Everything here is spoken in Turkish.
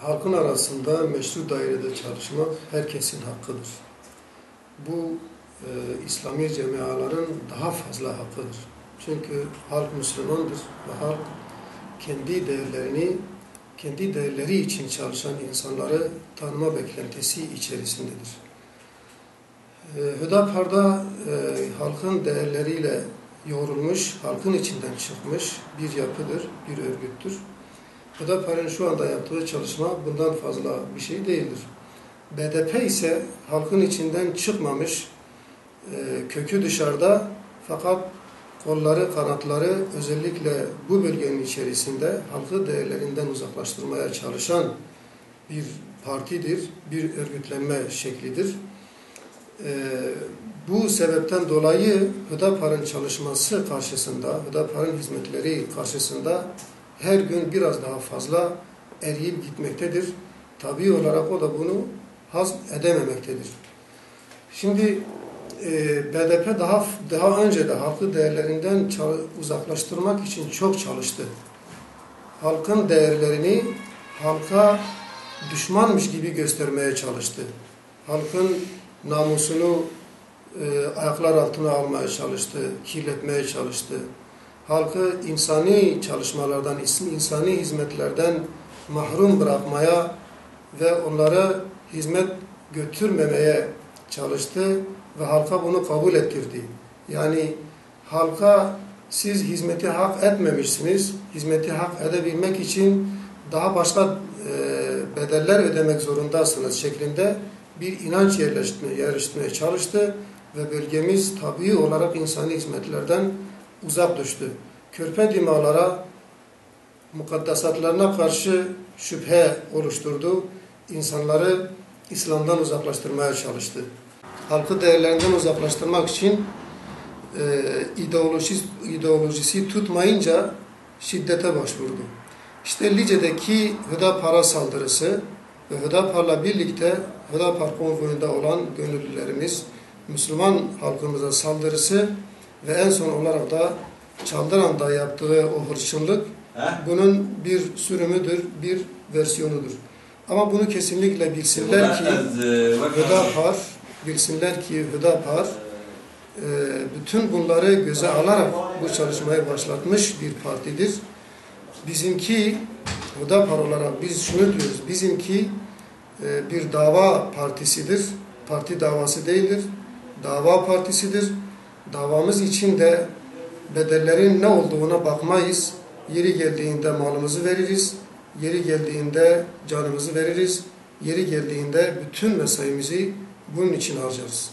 halkın arasında meşru dairede çalışmak herkesin hakkıdır. Bu İslami cemiaların daha fazla hakkıdır. Çünkü halk Müslümandır ve halk kendi değerleri için çalışan insanları tanıma beklentisi içerisindedir. Hüdapar'da halkın değerleriyle yoğrulmuş, halkın içinden çıkmış bir yapıdır, bir örgüttür. Hüdapar'ın şu anda yaptığı çalışma bundan fazla bir şey değildir. BDP ise halkın içinden çıkmamış, kökü dışarıda fakat kolları, kanatları özellikle bu bölgenin içerisinde halkı değerlerinden uzaklaştırmaya çalışan bir partidir, bir örgütlenme şeklidir. Bu sebepten dolayı Hüdapar'ın çalışması karşısında, Hüdapar'ın hizmetleri karşısında her gün biraz daha fazla eriyip gitmektedir. Tabii olarak o da bunu haz edememektedir. Şimdi BDP daha önce de halkı değerlerinden uzaklaştırmak için çok çalıştı. Halkın değerlerini halka düşmanmış gibi göstermeye çalıştı. Halkın namusunu ayaklar altına almaya çalıştı, kirletmeye çalıştı. Halkı insani çalışmalardan, insani hizmetlerden mahrum bırakmaya ve onlara hizmet götürmemeye çalıştı ve halka bunu kabul ettirdi. Yani halka siz hizmeti hak etmemişsiniz, hizmeti hak edebilmek için daha başka bedeller ödemek zorundasınız şeklinde bir inanç yerleştirmeye çalıştı ve bölgemiz tabii olarak insani hizmetlerden uzak düştü. Körpe dimalara, mukaddesatlarına karşı şüphe oluşturdu. İnsanları İslam'dan uzaklaştırmaya halkı değerlerinden uzaklaştırmak için ideolojisi tutmayınca şiddete başvurdu. İşte Lice'deki Hüdapar'a saldırısı ve Hüdapar'la birlikte Hüdapar konvoyunda olan gönüllülerimiz, Müslüman halkımıza saldırısı ve en son olarak da Çaldıran'da yaptığı o hırçınlık bunun bir sürümüdür, bir versiyonudur. Ama bunu kesinlikle bilsinler ki Hüdapar bütün bunları göze alarak bu çalışmayı başlatmış bir partidir. Bizimki Hüdapar olarak biz şunu diyoruz, bizimki bir dava partisidir. Parti davası değildir, dava partisidir. Davamız için de bedellerin ne olduğuna bakmayız. Yeri geldiğinde malımızı veririz. Yeri geldiğinde canımızı veririz. Yeri geldiğinde bütün mesaimizi bunun için harcarız.